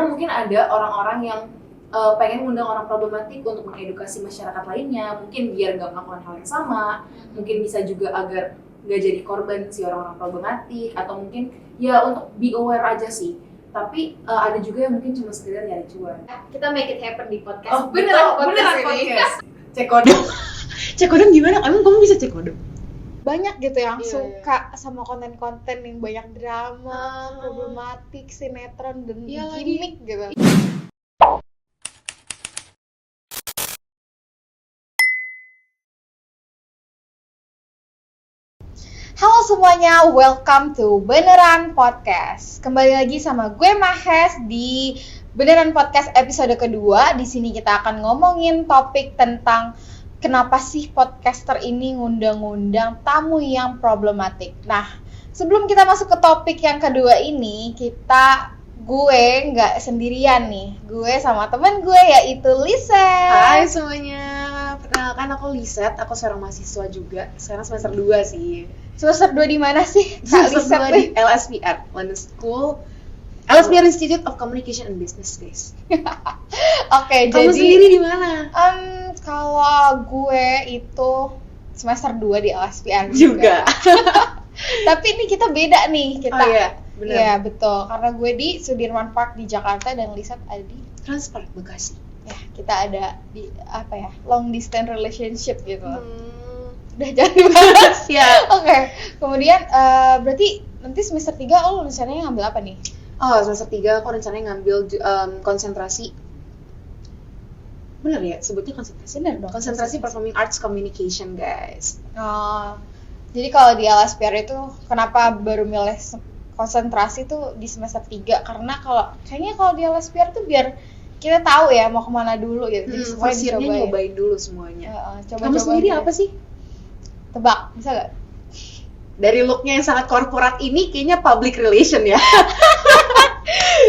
karena mungkin ada orang-orang yang pengen mengundang orang problematik untuk mengedukasi masyarakat lainnya, mungkin biar nggak melakukan hal yang sama, mungkin bisa juga agar nggak jadi korban si orang-orang problematik, atau mungkin ya untuk be aware aja sih. Tapi ada juga yang mungkin cuma sekedar nyari cuan. Kita make it happen di podcast. Oh beneran podcast. Cek kodok. Cek kodok gimana? Emang kamu bisa cek kodok? Banyak gitu yang Iya, suka sama konten-konten yang banyak drama, problematik, sinetron, dan gimmick gitu. Halo semuanya, welcome to Beneran Podcast. Kembali lagi sama gue Mahes di Beneran Podcast episode kedua. Di sini kita akan ngomongin topik tentang kenapa sih podcaster ini ngundang-ngundang tamu yang problematik. Nah, sebelum kita masuk ke topik yang kedua ini, gue nggak sendirian nih. Gue sama temen gue yaitu Liset. Hai semuanya, perkenalkan aku Liset, aku seorang mahasiswa juga. Sekarang semester 2 sih. Semester 2 di mana sih? Semester 2 di LSPR, London School, LSPR Institute of Communication and Business, guys. Oke, Kamu jadi sendiri di mana? kalau gue itu semester 2 di LSPR Juga. Tapi ini kita beda nih, kita. Oh iya, benar. Iya, betul. Karena gue di Sudirman Park di Jakarta dan Liset ada di Transpark Bekasi. ya, kita ada di long distance relationship gitu. Udah jangan dibahas. Ya. Oke. Kemudian berarti nanti semester 3 lo rencananya ngambil apa nih? Oh, semester 3 aku rencananya ngambil konsentrasi. Bener ya, sebutnya konsentrasi? Bener dong. Konsentrasi Performing Arts Communication, guys. Oh, jadi kalau di LSPR itu kenapa baru milih konsentrasi tuh di semester 3? Karena kayaknya kalau di LSPR tuh biar kita tahu ya mau kemana dulu gitu. Jadi semuanya First year-nya dicobain. nyobain dulu semuanya. Coba-coba Kamu sendiri gitu. apa sih? Tebak, bisa gak? Dari look-nya yang sangat korporat ini kayaknya public relation ya.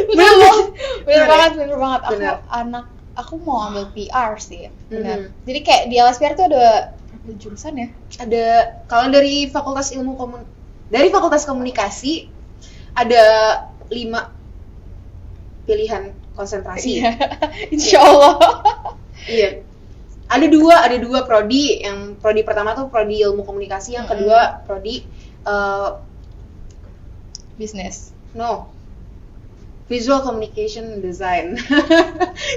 Bener ya? banget. Bener. Aku mau ambil PR sih. Bener. Mhm. Jadi kayak di LSPR tuh ada berapa jurusan ya? Ada kalau dari Fakultas Komunikasi ada 5 pilihan konsentrasi. Iya. Insyaallah. Iya. Ada dua prodi. Yang prodi pertama tuh prodi ilmu komunikasi, yang kedua prodi Bisnis. Visual Communication Design.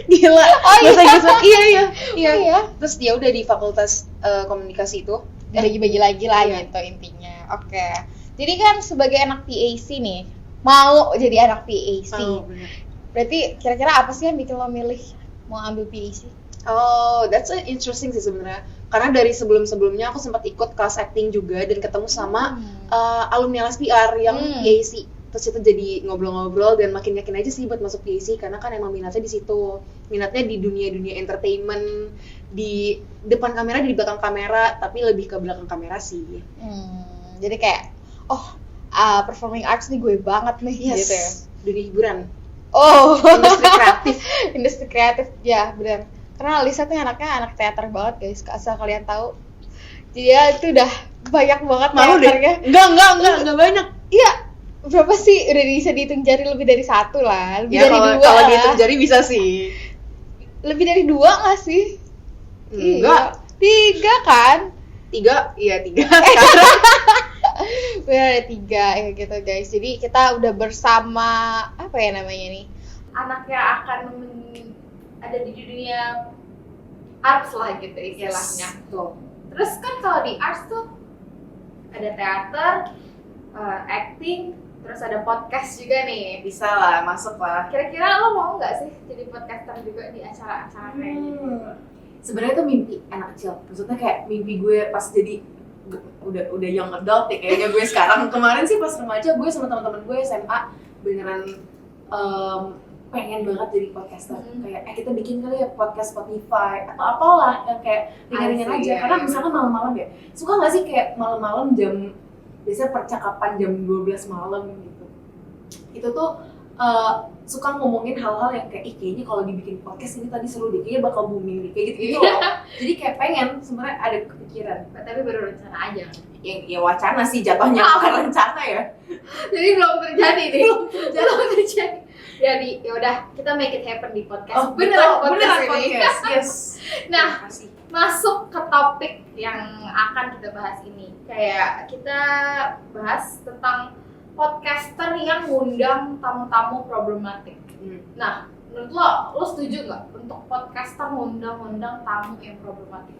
Gila. Oh iya. Iya. Terus dia udah di Fakultas Komunikasi itu. Bagi-bagi lagi lah Iya. gitu intinya. Oke. Jadi kan sebagai anak PAC nih, mau jadi anak PAC. Oh, benar. Berarti kira-kira apa sih yang bikin lo milih mau ambil PAC? Oh, that's interesting sih sebenarnya. Karena dari sebelum-sebelumnya aku sempat ikut kelas acting juga dan ketemu sama alumni LSPR yang PAC. Terus itu jadi ngobrol-ngobrol dan makin yakin aja sih buat masuk PAC karena kan emang minatnya di situ. Minatnya di dunia entertainment, di depan kamera, di belakang kamera, tapi lebih ke belakang kamera sih. Jadi kayak performing arts nih gue banget nih gitu ya. Dunia hiburan. Oh, Industri kreatif. industri kreatif ya benar. Karena Lisa tuh anaknya anak teater banget guys, asal kalian tahu. Dia itu udah banyak banget Malu deh. teaternya. Enggak banyak. Iya, berapa sih? Udah bisa dihitung jari lebih dari 1 lah, lebih Ya dari 2 kalau lah. dihitung jari bisa sih. Lebih dari 2 nggak sih? Enggak. Iya. 3 kan? 3. Benar ada 3 ya gitu guys. Jadi kita udah bersama apa ya namanya nih? Anak yang akan ada di dunia arts lah gitu istilahnya. Tuh. Terus kan kalau di arts tuh ada teater, acting, terus ada podcast juga nih. Bisa lah, masuk lah. Kira-kira lo mau nggak sih jadi podcaster juga di acara-acara kayak gitu? Sebenarnya itu mimpi anak kecil. Maksudnya kayak mimpi gue pas jadi udah young adult ya kayaknya gue sekarang. Kemarin sih pas remaja gue sama teman-teman gue SMA beneran pengen banget jadi podcaster. Kayak kita bikin kali ya podcast Spotify atau apalah yang kayak ringan-ringan aja. Karena misalkan malam-malam ya. Suka nggak sih kayak malam-malam biasanya percakapan jam 12 malam gitu. Itu tuh suka ngomongin hal-hal yang kayak kayaknya kalau dibikin podcast ini tadi seru deh, kayaknya bakal booming deh, kayak gitu loh. Jadi kayak pengen sebenarnya ada kepikiran. Tapi baru rencana aja. Ya wacana sih jatuhnya, bukan rencana ya. Jadi belum terjadi nih. Belum terjadi. Jadi ya udah kita make it happen di podcast. Oh, beneran ini. podcast. Yes. Nah, Terima kasih. masuk ke topik yang akan kita bahas ini. Kayak kita bahas tentang podcaster yang ngundang tamu-tamu problematik. Nah, menurut lo setuju nggak untuk podcaster ngundang tamu yang problematik?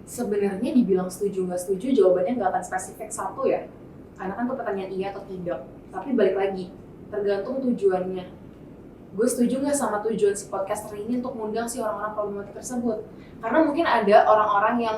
Sebenarnya dibilang setuju nggak setuju, jawabannya nggak akan spesifik satu ya. Karena kan itu pertanyaan iya atau tidak. Tapi balik lagi, tergantung tujuannya. Gue setuju nggak sama tujuan si podcaster ini untuk ngundang si orang-orang problematik tersebut. Karena mungkin ada orang-orang yang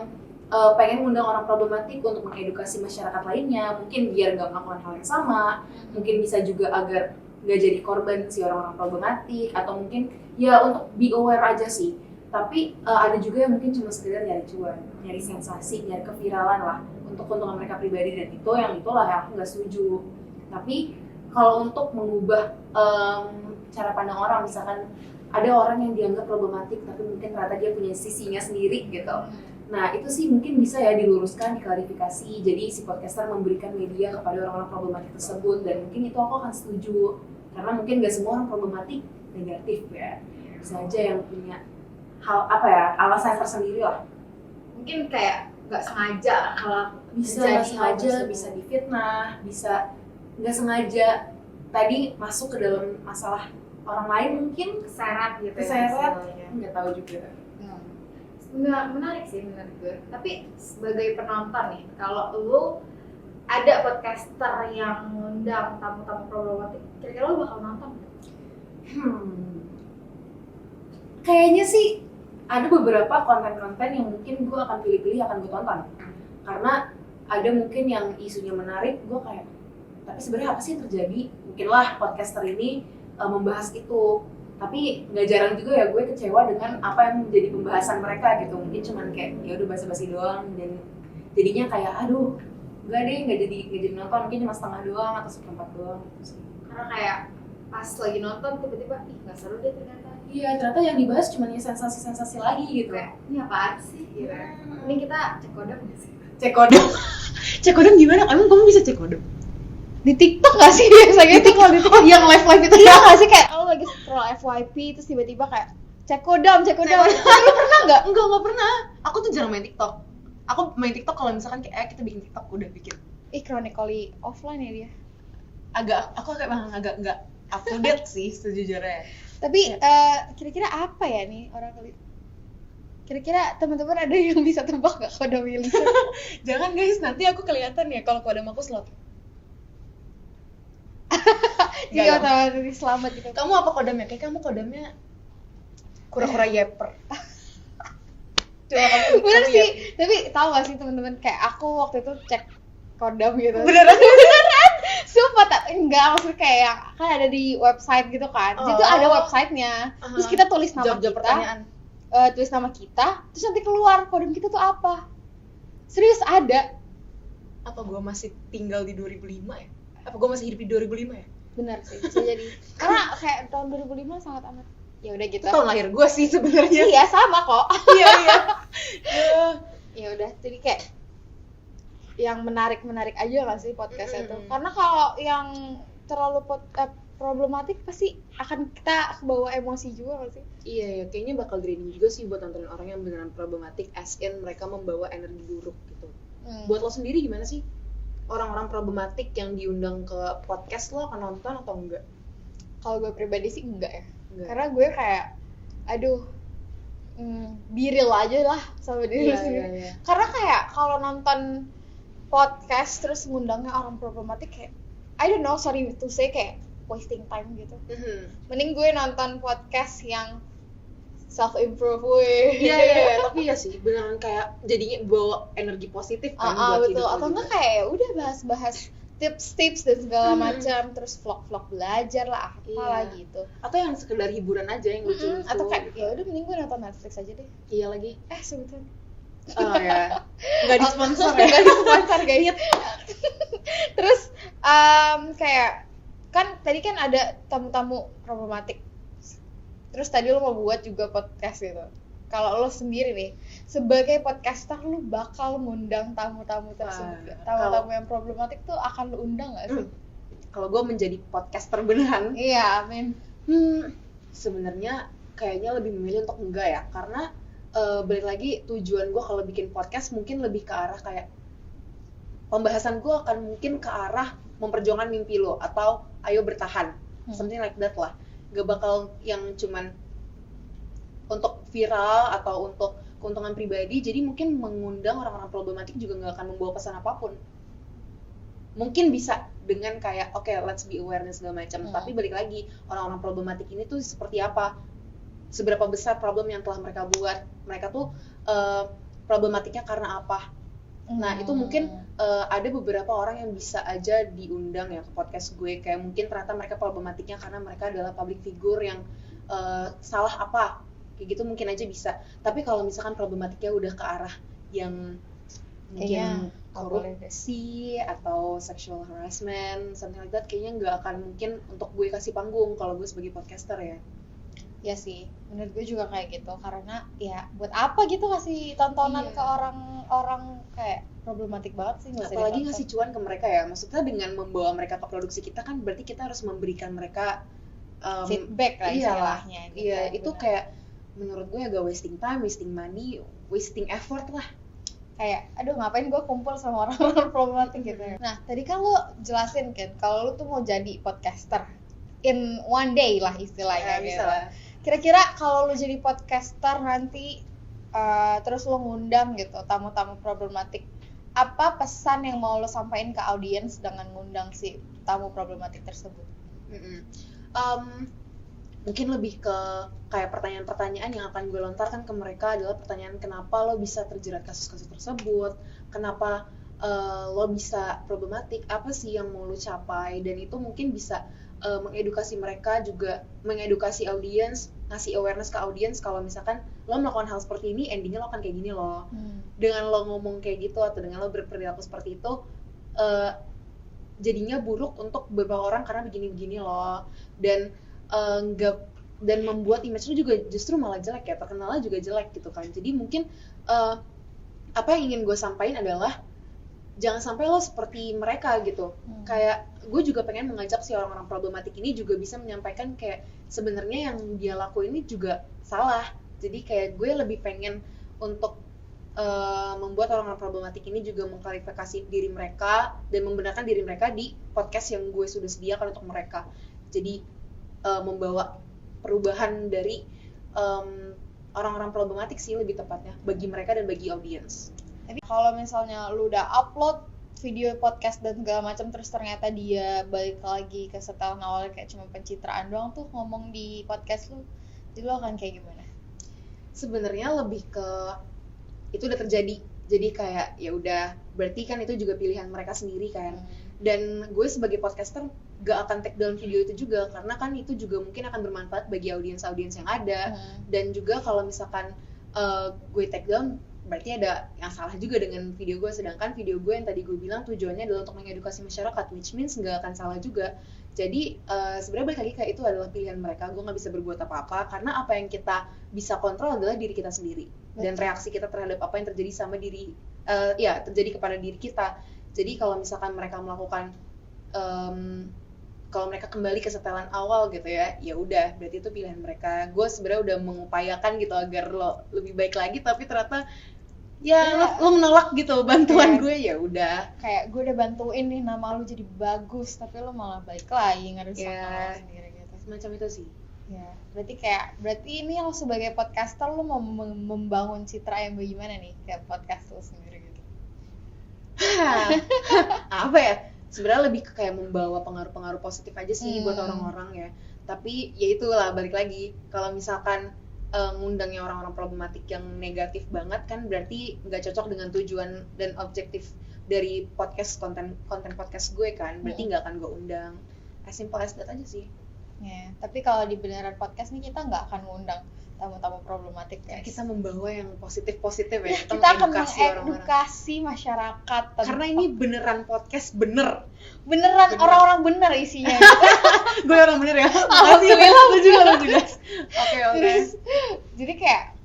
pengen ngundang orang problematik untuk mengedukasi masyarakat lainnya, mungkin biar nggak melakukan hal yang sama, mungkin bisa juga agar nggak jadi korban si orang-orang problematik, atau mungkin ya untuk be aware aja sih. Tapi ada juga yang mungkin cuma sekedar nyari cuan, nyari sensasi, nyari keviralan lah untuk keuntungan mereka pribadi, dan itulah yang aku nggak setuju. Tapi kalau untuk mengubah cara pandang orang, misalkan ada orang yang dianggap problematik tapi mungkin ternyata dia punya sisinya sendiri gitu. Nah itu sih mungkin bisa ya diluruskan, diklarifikasi. Jadi si podcaster memberikan media kepada orang-orang problematik tersebut, dan mungkin itu aku akan setuju. Karena mungkin gak semua orang problematik negatif ya. Bisa aja yang punya alasan tersendiri lah. Mungkin kayak nggak sengaja kalau Bisa terjadi nggak sengaja, hal tersebut. bisa difitnah, bisa nggak sengaja tadi masuk ke dalam masalah orang lain, mungkin keseret gitu Keseret. istilahnya. nggak tahu juga. Nggak, menarik sih menurut gue. Tapi sebagai penonton nih, kalau lu ada podcaster yang ngundang tamu-tamu problematik, kira-kira lu bakal nonton nggak? Kayaknya sih ada beberapa konten-konten yang mungkin gue akan pilih-pilih, akan gue tonton. Karena ada mungkin yang isunya menarik, gue kayak, tapi sebenarnya apa sih yang terjadi? Mungkinlah podcaster ini membahas itu. Tapi nggak jarang juga ya gue kecewa dengan apa yang menjadi pembahasan mereka gitu. Mungkin cuman kayak ya udah basa-basi doang, dan jadinya kayak aduh nggak jadi nonton, mungkin cuma setengah doang atau seperempat doang gitu sih. Karena kayak pas lagi nonton tiba-tiba ih nggak seru deh ternyata. Iya, ternyata yang dibahas cuma ya sensasi-sensasi lagi gitu. Kayak ini apaan sih? Gitu. Ini kita cek kode nggak sih? Cek kodam. Cek kodam gimana? Emang kamu bisa cek kodam? Di TikTok gak sih biasanya itu kalau di TikTok Yang live itu iya gak sih, kayak lo lagi scroll FYP terus tiba-tiba kayak cek kodam lu pernah nggak? Enggak pernah. Aku tuh jarang main TikTok. Aku main TikTok kalau misalkan kayak kita bikin TikTok udah bikin. Chronically offline ya dia. Aku kayak agak enggak up to date sih sejujurnya. Tapi kira-kira apa ya nih orang kali? Kira-kira teman-teman ada yang bisa tebak gak kodam Yelisa? Jangan guys, nanti aku kelihatan ya kalau kodam aku slot. Iya, otomatis selamat gitu. Kamu apa kodamnya? Kayak kamu kodamnya kura-kura yeper. Coba kamu. Bener kamu sih, yeper. tapi tahu gak sih teman-teman, kayak aku waktu itu cek kodam gitu. Beneran? Sumpah enggak, maksudnya kayak yang kan ada di website gitu kan. Jadi tuh Oh. ada websitenya. Terus kita tulis nama Jawab-jawab kita. pertanyaan. Tulis nama kita, terus nanti keluar kodam kita tuh apa. Serius ada. Apa gua masih tinggal di 2005 ya? Apa gua masih hidup di 2005 ya? Benar sih, bisa jadi. Karena kayak tahun 2005 sangat amat. Ya udah gitu. Itu tahun lahir gua sih sebenarnya. Iya, sama kok. Iya. Ya udah, jadi kayak yang menarik aja nggak sih podcast itu? Mm-mm. Karena kalau yang terlalu problematik pasti akan kita bawa emosi juga nggak sih? Iya ya, kayaknya bakal draining juga sih buat nontonin orang yang beneran problematik, as in mereka membawa energi buruk gitu. Buat lo sendiri gimana sih? Orang-orang problematik yang diundang ke podcast lo akan nonton atau enggak? Kalau gue pribadi sih enggak ya. Enggak. Karena gue kayak aduh, be real aja lah sama diri Iya, sendiri. iya. Karena kayak kalau nonton podcast terus ngundangnya orang problematik kayak I don't know, sorry to say, kayak wasting time gitu. Mending gue nonton podcast yang self improve, Iya, tapi ya sih beneran kayak jadinya bawa energi positif kan buat betul. hidup lo Atau enggak juga. kayak ya udah bahas tips dan segala macam, terus vlog belajar lah apalah Iya. gitu. Atau yang sekedar hiburan aja yang lucu-lucu. Atau kayak gitu. ya udah mending gue nonton Netflix aja deh. Iya lagi. Sebutan Oh ya. Enggak disponsor ya. Nggak disponsor guys. Terus kayak kan tadi kan ada tamu-tamu problematik. Terus tadi lo mau buat juga podcast gitu. Kalau lo sendiri nih sebagai podcaster, lo bakal ngundang tamu-tamu tersebut nggak? Tamu-tamu yang problematik tuh akan lo undang nggak sih? Kalau gue menjadi podcaster beneran, Iya, amin. Sebenarnya kayaknya lebih memilih untuk enggak ya, karena balik lagi tujuan gue kalau bikin podcast mungkin lebih ke arah kayak pembahasan gue akan mungkin ke arah memperjuangkan mimpi lo atau ayo bertahan, something like that lah. Gak bakal yang cuman untuk viral atau untuk keuntungan pribadi. Jadi mungkin mengundang orang-orang problematik juga gak akan membawa pesan apapun. Mungkin bisa dengan kayak oke, let's be aware dan segala macam. Tapi balik lagi, orang-orang problematik ini tuh seperti apa? Seberapa besar problem yang telah mereka buat? Mereka tuh problematiknya karena apa? Nah itu mungkin ada beberapa orang yang bisa aja diundang ya ke podcast gue. Kayak mungkin ternyata mereka problematiknya karena mereka adalah public figure yang salah apa? Kayak gitu mungkin aja bisa. Tapi kalau misalkan problematiknya udah ke arah yang mungkin korupsi atau sexual harassment, something like that, kayaknya nggak akan mungkin untuk gue kasih panggung kalau gue sebagai podcaster ya. Ya sih, menurut gue juga kayak gitu, karena ya buat apa gitu kasih tontonan ke orang-orang kayak problematik banget sih, nggak usah apalagi ditonton. ngasih cuan ke mereka ya. Maksudnya dengan membawa mereka ke produksi kita kan berarti kita harus memberikan mereka feedback lah istilahnya gitu. Iya, itu kayak menurut gue agak wasting time, wasting money, wasting effort lah. Kayak aduh ngapain gue kumpul sama orang-orang problematik gitu ya. Nah tadi kan lo jelasin kan kalau lo tuh mau jadi podcaster in one day lah istilahnya Bisa gitu. lah. Kira-kira kalau lo jadi podcaster nanti terus lo ngundang gitu tamu-tamu problematik, apa pesan yang mau lo sampaikan ke audiens dengan ngundang si tamu problematik tersebut? Mungkin lebih ke kayak pertanyaan-pertanyaan yang akan gue lontarkan ke mereka adalah pertanyaan kenapa lo bisa terjerat kasus-kasus tersebut, kenapa lo bisa problematik, apa sih yang mau lo capai, dan itu mungkin bisa mengedukasi mereka juga, mengedukasi audiens, ngasih awareness ke audiens kalau misalkan lo melakukan hal seperti ini, endingnya lo akan kayak gini loh. Dengan lo ngomong kayak gitu atau dengan lo berperilaku seperti itu, jadinya buruk untuk beberapa orang karena begini-begini loh, dan dan membuat image lu juga justru malah jelek ya, terkenalnya juga jelek gitu kan. Jadi mungkin apa yang ingin gue sampaikan adalah jangan sampai lo seperti mereka gitu. Kayak gue juga pengen mengajak si orang-orang problematik ini juga bisa menyampaikan kayak sebenarnya yang dia lakuin ini juga salah. Jadi kayak gue lebih pengen untuk membuat orang-orang problematik ini juga mengklarifikasi diri mereka dan membenarkan diri mereka di podcast yang gue sudah sediakan untuk mereka. Jadi membawa perubahan dari orang-orang problematik sih lebih tepatnya bagi mereka dan bagi audiens. Tapi kalau misalnya lu udah upload video podcast dan segala macam terus ternyata dia balik lagi ke setelan awalnya kayak cuma pencitraan doang tuh ngomong di podcast lu, jadi lu akan kayak gimana? Sebenarnya lebih ke itu udah terjadi. Jadi kayak ya udah, berarti kan itu juga pilihan mereka sendiri kan. Dan gue sebagai podcaster gak akan take down video itu juga karena kan itu juga mungkin akan bermanfaat bagi audiens-audiens yang ada. Dan juga kalau misalkan gue take down berarti ada yang salah juga dengan video gue, sedangkan video gue yang tadi gue bilang tujuannya adalah untuk mengedukasi masyarakat, which means gak akan salah juga. Jadi sebenarnya balik lagi kayak itu adalah pilihan mereka, gue gak bisa berbuat apa-apa karena apa yang kita bisa kontrol adalah diri kita sendiri. Dan reaksi kita terhadap apa yang terjadi sama diri, terjadi kepada diri kita. Jadi kalau misalkan mereka melakukan kalau mereka kembali ke setelan awal gitu ya udah berarti itu pilihan mereka. Gue sebenarnya udah mengupayakan gitu agar lo lebih baik lagi, tapi ternyata lo menolak gitu bantuan gue, ya udah. Kayak gue udah bantuin nih nama lo jadi bagus, tapi lo malah balik lagi ngerusak nama lo sendiri gitu. Semacam itu sih. Ya, berarti ini lo sebagai podcaster lo mau membangun citra yang bagaimana nih kayak podcast lo sendiri gitu. Apa ya? Sebenarnya lebih kayak membawa pengaruh-pengaruh positif aja sih buat orang-orang ya. Tapi ya itulah balik lagi, kalau misalkan ngundangnya orang-orang problematik yang negatif banget kan berarti nggak cocok dengan tujuan dan objektif dari konten podcast gue kan, berarti nggak akan gue undang. As simple as that aja sih. Ya, tapi kalau di beneran podcast nih kita nggak akan ngundang tamu-tamu problematik guys. Kita membawa yang positif-positif ya. Kita akan mengedukasi masyarakat karena ini beneran podcast beneran orang-orang bener isinya. Gue orang bener ya. Alhamdulillah. Lu juga. Oke. Jadi kayak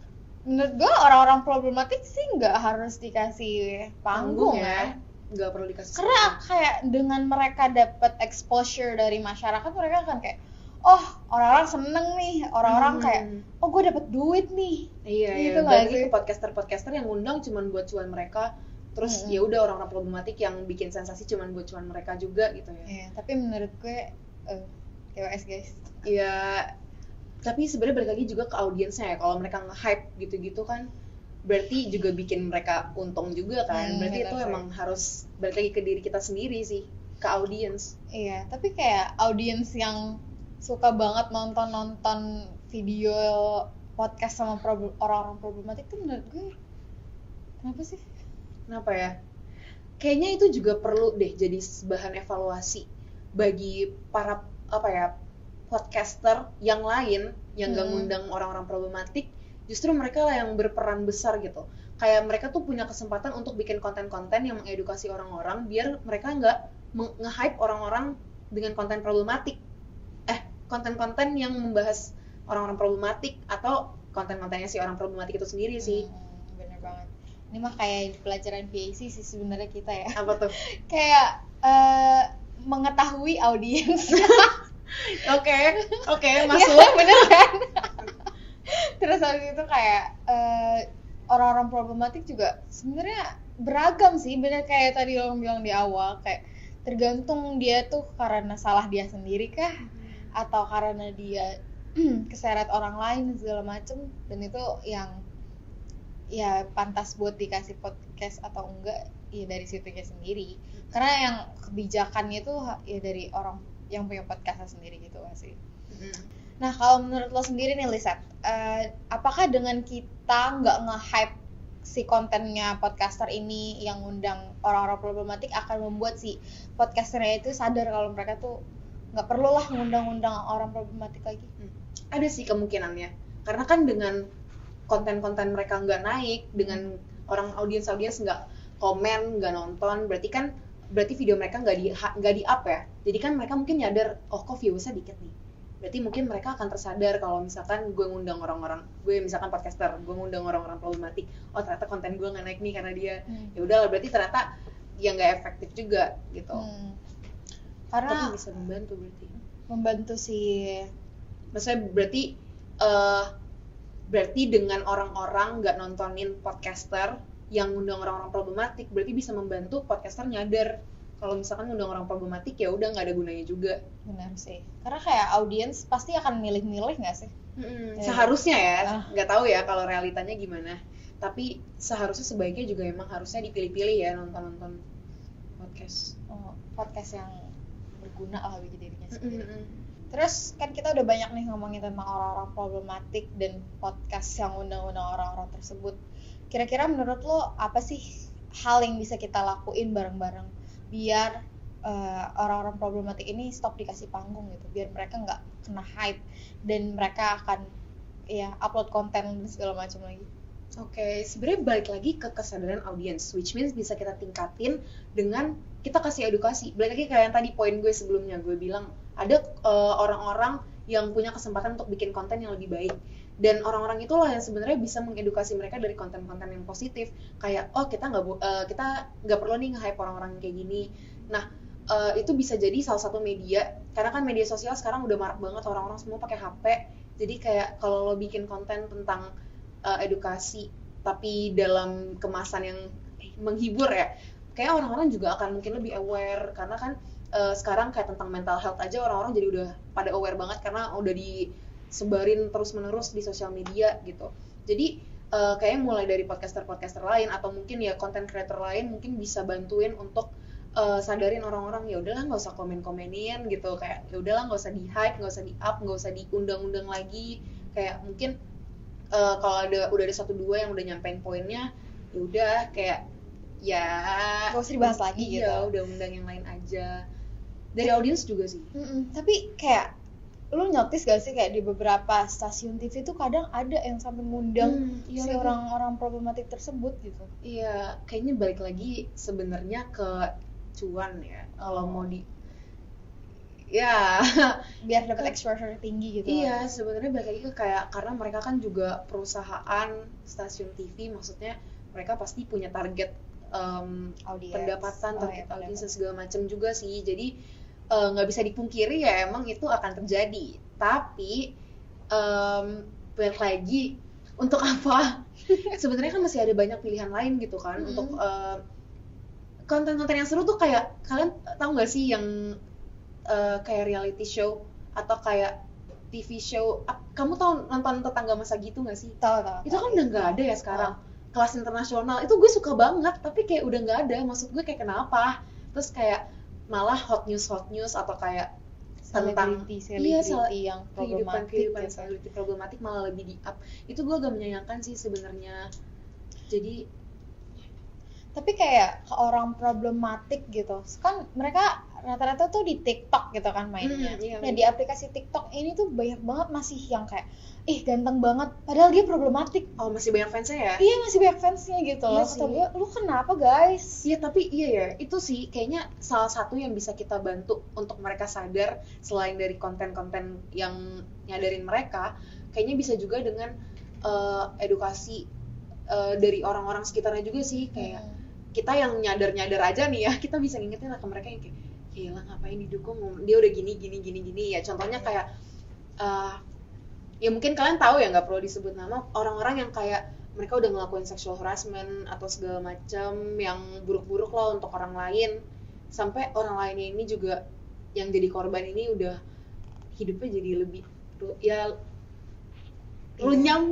menurut gue orang-orang problematik sih nggak harus dikasih panggung ya. Nggak perlu dikasih. Karena kayak dengan mereka dapat exposure dari masyarakat, mereka akan kayak oh orang-orang seneng nih, orang-orang kayak oh gue dapet duit nih. Iya, Gitu iya. nggak Balik sih? ke podcaster yang ngundang cuman buat cuan mereka. Terus ya udah orang-orang problematik yang bikin sensasi cuman buat cuan mereka juga gitu ya. Iya, tapi menurut gue KWS guys. Iya. Tapi sebenarnya balik lagi juga ke audiensnya ya. Kalau mereka nge-hype gitu-gitu kan berarti juga bikin mereka untung juga kan. Berarti itu benar, emang harus balik lagi ke diri kita sendiri sih, ke audiens. Iya, tapi kayak audiens yang suka banget nonton video podcast sama orang-orang problematik tuh menurut gue kenapa sih? Kenapa ya? Kayaknya itu juga perlu deh jadi bahan evaluasi bagi para podcaster yang lain yang gak ngundang orang-orang problematik. Justru mereka lah yang berperan besar gitu. Kayak mereka tuh punya kesempatan untuk bikin konten-konten yang mengedukasi orang-orang biar mereka nggak nge-hype orang-orang dengan konten problematik. Konten-konten yang membahas orang-orang problematik atau konten-kontennya si orang problematik itu sendiri sih. Bener banget. Ini mah kayak pelajaran PAC sih sebenarnya kita ya. Apa tuh? Kayak mengetahui audiens. Oke, masuk. Ya, bener kan? Terus habis itu kayak orang-orang problematik juga sebenarnya beragam sih, bener kayak tadi lo bilang di awal, kayak tergantung dia tuh karena salah dia sendiri kah atau karena dia keseret orang lain dan segala macem, dan itu yang ya pantas buat dikasih podcast atau enggak ya dari situnya sendiri, karena yang kebijakannya itu ya dari orang yang punya podcastnya sendiri gitu gak sih. Nah kalau menurut lo sendiri nih Lisat, apakah dengan kita nggak nge-hype si kontennya podcaster ini yang ngundang orang-orang problematik akan membuat si podcasternya itu sadar kalau mereka tuh nggak perlu lah ngundang-undang orang problematik lagi? Ada sih kemungkinannya, karena kan dengan konten-konten mereka nggak naik, dengan orang audiens nggak komen, nggak nonton, berarti video mereka nggak di up ya. Jadi kan mereka mungkin nyadar, oh kok viewersnya dikit nih. Berarti mungkin mereka akan tersadar kalau misalkan gue ngundang orang-orang, gue misalkan podcaster, gue ngundang orang-orang problematik, oh ternyata konten gue nggak naik nih karena dia. Ya udah, berarti ternyata ya nggak efektif juga gitu. Karena tapi bisa membantu si, maksudnya berarti dengan orang-orang nggak nontonin podcaster yang ngundang orang-orang problematik, berarti bisa membantu podcaster nyadar kalau misalkan ngundang orang problematik ya udah nggak ada gunanya juga. Benar sih, karena kayak audiens pasti akan milih-milih nggak sih? Seharusnya ya, nggak tahu ya kalau realitanya gimana, tapi seharusnya sebaiknya juga emang harusnya dipilih-pilih ya nonton podcast yang berguna lah bagi dirinya sendiri. Terus kan kita udah banyak nih ngomongin tentang orang-orang problematik dan podcast yang undang-undang orang-orang tersebut. Kira-kira menurut lo apa sih hal yang bisa kita lakuin bareng-bareng biar orang-orang problematik ini stop dikasih panggung gitu, biar mereka nggak kena hype dan mereka akan ya upload konten dan segala macam lagi? Oke, sebenarnya balik lagi ke kesadaran audiens, which means bisa kita tingkatin dengan kita kasih edukasi. Balik lagi kayak yang tadi poin gue sebelumnya, gue bilang ada orang-orang yang punya kesempatan untuk bikin konten yang lebih baik, dan orang-orang itulah yang sebenarnya bisa mengedukasi mereka dari konten-konten yang positif. Kayak kita nggak perlu nih nge-hype orang-orang kayak gini. Nah itu bisa jadi salah satu media, karena kan media sosial sekarang udah marak banget, orang-orang semua pakai HP. Jadi kayak kalau lo bikin konten tentang edukasi tapi dalam kemasan yang menghibur ya, kayak orang-orang juga akan mungkin lebih aware, karena kan sekarang kayak tentang mental health aja orang-orang jadi udah pada aware banget karena udah disebarin terus-menerus di sosial media gitu. Jadi kayaknya mulai dari podcaster lain atau mungkin ya content creator lain mungkin bisa bantuin untuk sadarin orang-orang, ya udahlah nggak usah komen-komenin gitu, kayak ya udahlah nggak usah di hype, nggak usah di up, nggak usah diundang-undang lagi. Kayak mungkin kalau udah ada 1-2 yang udah nyampein poinnya, ya udah kayak ya nggak usah dibahas lagi gitu. Iya, udah undang yang lain aja. Dari audiens juga sih. Tapi kayak lu notice gak sih kayak di beberapa stasiun TV tuh kadang ada yang sampai ngundang si orang-orang problematik tersebut gitu. Iya, kayaknya balik lagi sebenarnya ke cuan ya. Kalau mau ya biar dapat exposure tinggi gitu. Iya, sebenarnya balik lagi ke kayak karena mereka kan juga perusahaan stasiun TV, maksudnya mereka pasti punya target pendapatan, target audiens dan segala macam juga sih. Jadi nggak bisa dipungkiri ya emang itu akan terjadi. Tapi balik lagi untuk apa? Sebenarnya kan masih ada banyak pilihan lain gitu kan untuk konten-konten yang seru tuh. Kayak kalian tahu nggak sih yang kayak reality show atau kayak TV show? Kamu tahu nonton Tetangga Masa Gitu nggak sih? Tahu. Itu kan udah nggak ada ya sekarang. Kelas internasional itu gue suka banget, tapi kayak udah nggak ada. Maksud gue kayak kenapa? Terus kayak malah hot news atau kayak tentang selebriti yang problematik kehidupan selebriti problematik malah lebih di up. Itu gue agak menyayangkan sih sebenarnya. Jadi tapi kayak ke orang problematik gitu kan mereka rata-rata tuh di TikTok gitu kan mainnya. Nah di aplikasi TikTok ini tuh banyak banget masih yang kayak ganteng banget padahal dia problematik. oh, masih banyak fansnya ya? Iya masih banyak fansnya gitu. Iya Kata gue, lu kenapa guys? Iya tapi iya ya, itu sih kayaknya salah satu yang bisa kita bantu untuk mereka sadar. Selain dari konten-konten yang nyadarin mereka, kayaknya bisa juga dengan edukasi dari orang-orang sekitarnya juga sih. Kayak kita yang nyadar aja nih ya, kita bisa ngingetin ke mereka yang kayak gila ngapain didukung, dia udah gini ya. Contohnya kayak ya mungkin kalian tahu ya, nggak perlu disebut nama, orang-orang yang kayak mereka udah ngelakuin sexual harassment atau segala macam yang buruk-buruk lah untuk orang lain, sampai orang lainnya ini juga yang jadi korban ini udah hidupnya jadi lebih runyam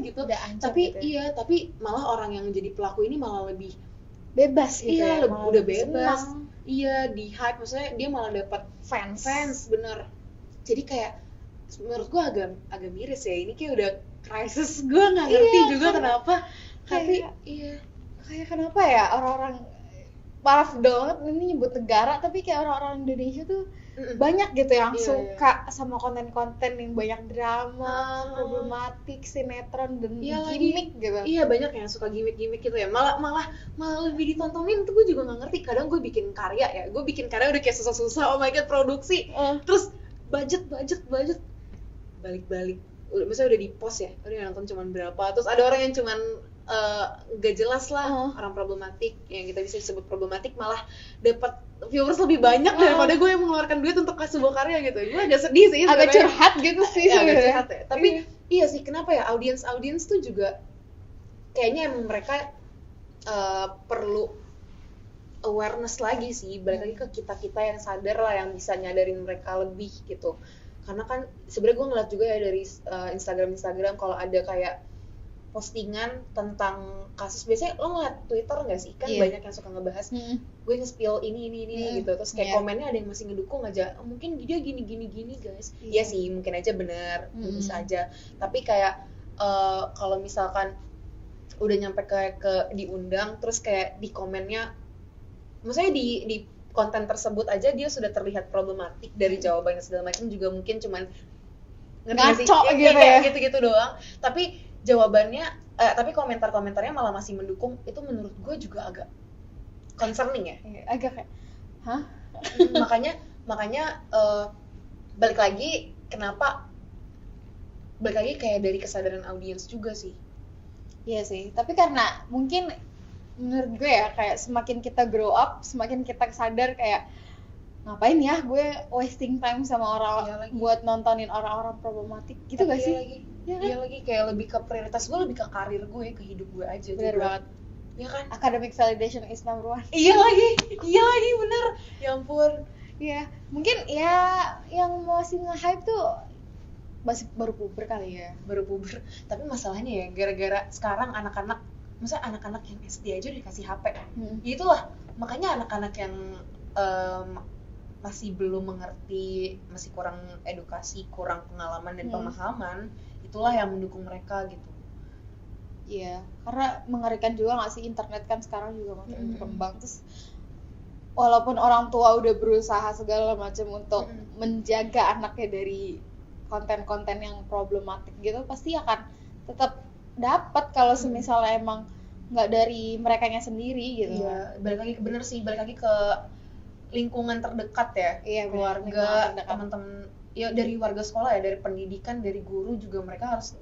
gitu. Tapi gitu. iya, tapi malah orang yang jadi pelaku ini malah lebih Bebas gitu ya. udah bebas. Senang. Iya, di hype, maksudnya dia malah dapat fans bener. Jadi kayak menurut gue agak miris ya, ini kayak udah krisis. Gue nggak ngerti juga kenapa. Tapi kayak kenapa ya orang-orang maaf banget ini nyebut negara, tapi kayak orang-orang Indonesia tuh banyak gitu yang suka sama konten-konten yang banyak drama, problematik, sinetron dan gimmick gitu. Iya, banyak yang suka gimmick gitu ya. Malah lebih ditontonin tuh. Gue juga nggak ngerti. Kadang gue bikin karya ya, gue bikin karya udah kayak susah-susah, oh my god, produksi, terus budget balik misalnya udah di post ya, udah nonton cuman berapa, terus ada orang yang cuman gak jelas lah, orang problematik yang kita bisa sebut problematik malah dapat viewers lebih banyak daripada gue yang mengeluarkan duit untuk kasih sebuah karya gitu. Gue agak sedih sih, agak curhat gitu sih ya, agak curhat ya. Tapi iya sih, kenapa ya audiens tuh juga kayaknya emang mereka perlu awareness lagi sih, balik lagi ke kita yang sadar lah, yang bisa nyadarin mereka lebih gitu. Karena kan sebenarnya gue ngeliat juga ya dari Instagram kalau ada kayak postingan tentang kasus, biasanya lo ngeliat Twitter nggak sih, kan banyak yang suka ngebahas gue nge-spill ini gitu, terus kayak komennya ada yang masih ngedukung aja, mungkin dia gini guys. Iya sih, mungkin aja bener, bisa aja. Tapi kayak kalau misalkan udah nyampe kayak ke diundang, terus kayak di komennya, maksudnya di konten tersebut aja dia sudah terlihat problematik dari jawabannya segala macam, juga mungkin cuman ngaco gitu ya, gitu doang. Tapi jawabannya, tapi komentarnya malah masih mendukung. Itu menurut gue juga agak concerning ya. Agak kayak, hah? Makanya balik lagi kayak dari kesadaran audiens juga sih. Iya sih, tapi karena mungkin menurut gue ya kayak semakin kita grow up, semakin kita sadar kayak ngapain ya gue wasting time sama orang buat nontonin orang-orang problematik gitu. Tapi gak sih? Iya lagi kayak lebih ke prioritas gue, lebih ke karir gue, ke hidup gue aja. Bener juga. banget. Iya kan? Academic validation is number one. Iya lagi bener. Ya ampun. Iya, mungkin ya yang masih nge-hype tuh masih baru puber kali ya. Tapi masalahnya ya, gara-gara sekarang maksudnya anak-anak yang SD aja udah dikasih HP. Ya itulah, makanya anak-anak yang masih belum mengerti, masih kurang edukasi, kurang pengalaman dan pemahaman, itulah yang mendukung mereka gitu. Iya, karena mengerikan juga nggak sih, internet kan sekarang juga makin berkembang, terus walaupun orang tua udah berusaha segala macam untuk menjaga anaknya dari konten-konten yang problematik gitu, pasti akan tetap dapat kalau semisalnya emang nggak dari merekanya sendiri gitu. Iya, balik lagi ke lingkungan terdekat ya. Iya, keluarga, teman-teman, ya dari warga sekolah ya, dari pendidikan, dari guru juga mereka harus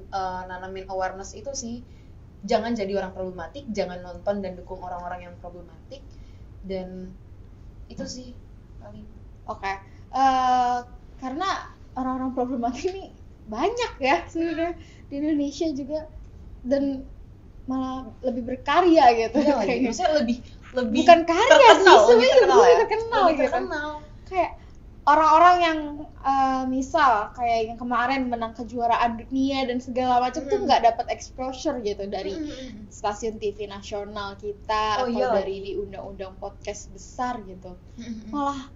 nanamin awareness itu sih. Jangan jadi orang problematik, jangan nonton dan dukung orang-orang yang problematik, dan itu sih paling. Oke. Karena orang-orang problematik ini banyak ya sebenarnya di Indonesia juga, dan malah lebih berkarya gitu. Iya lagi, Kayaknya. maksudnya lebih Bukan karya sih, terkenal, sebenarnya lebih terkenal ya. terkenal Lebih gitu. terkenal. Kayak orang-orang yang misal kayak yang kemarin menang kejuaraan dunia dan segala macam tuh nggak dapat exposure gitu dari stasiun TV nasional kita Oh, atau iya dari diundang-undang podcast besar gitu. Malah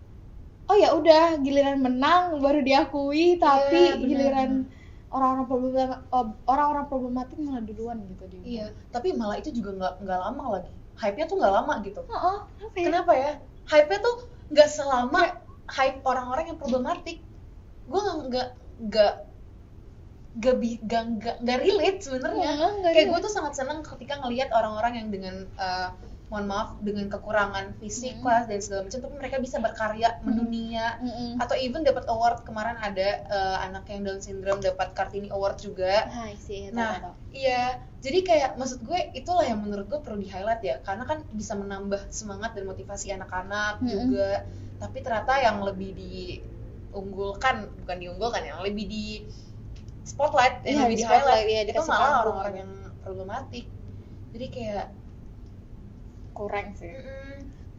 oh ya udah giliran menang baru diakui, tapi benar. giliran orang-orang problematik malah duluan gitu diundang. Iya, tapi malah itu juga nggak lama lagi. Hype-nya tuh nggak lama gitu. Apa ya? Kenapa ya? Hype-nya tuh nggak selama hype orang-orang yang problematik. Gue nggak relate sebenarnya. Nggak Kayak gue relate. tuh sangat senang ketika ngelihat orang-orang yang dengan mohon maaf dengan kekurangan fisik lah dan segala macam, tapi mereka bisa berkarya mendunia atau even dapat award. Kemarin ada anak yang Down syndrome dapat Kartini Award juga. Hai sih. Nah, iya, jadi kayak maksud gue itulah yang menurut gue perlu di highlight ya, karena kan bisa menambah semangat dan motivasi anak-anak juga. Tapi ternyata yang lebih diunggulkan, bukan diunggulkan, yang lebih di spotlight, yang lebih di highlight ya, itu dikasih malah panggung. orang-orang yang problematik. Jadi kayak kurang sih.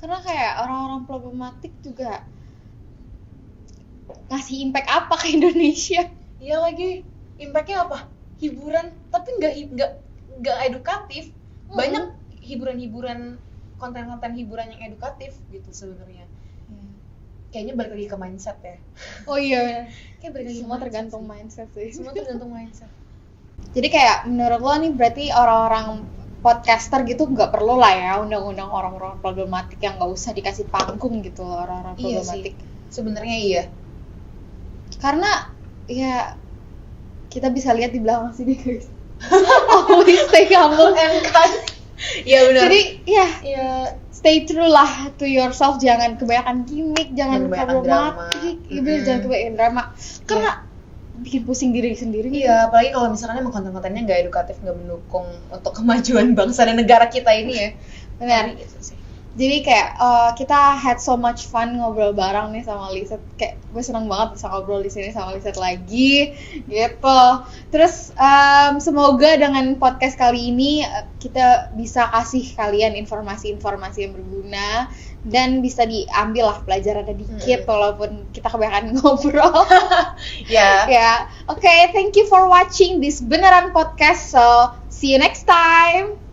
Karena kayak orang-orang problematik juga ngasih impact apa ke Indonesia? iya lagi, impactnya apa? Hiburan, tapi nggak edukatif. Banyak hiburan-hiburan, konten-konten hiburan yang edukatif gitu sebenarnya. Kayaknya balik lagi ke mindset ya. Oh iya, Kayak balik lagi ke semua mindset tergantung sih. mindset sih. Semua tergantung mindset. Jadi kayak menurut lo nih berarti orang-orang podcaster gitu nggak perlu lah ya undang-undang orang-orang problematik, yang nggak usah dikasih panggung gitu loh orang-orang Iya problematik. Sebenarnya iya. Karena ya kita bisa lihat di belakang sini guys. Always stay humble. Iya benar. Jadi ya Iya. stay true lah to yourself, jangan kebanyakan gimmick, jangan Kebanyakan problematik, drama. iya bener, jangan kebanyakan drama. Karena bikin pusing diri sendiri. Iya, apalagi kalau misalnya emang konten-kontennya nggak edukatif, nggak mendukung untuk kemajuan bangsa dan negara kita ini ya. Benar. Gitu sih. Jadi kayak kita had so much fun ngobrol bareng nih sama Lisette. Kayak gue seneng banget bisa ngobrol di sini sama Lisette lagi, gitu. Terus semoga dengan podcast kali ini kita bisa kasih kalian informasi-informasi yang berguna dan bisa diambil lah pelajarannya dikit, walaupun kita kebanyakan ngobrol. Ya. Ya, oke, thank you for watching this Beneran Podcast. So see you next time.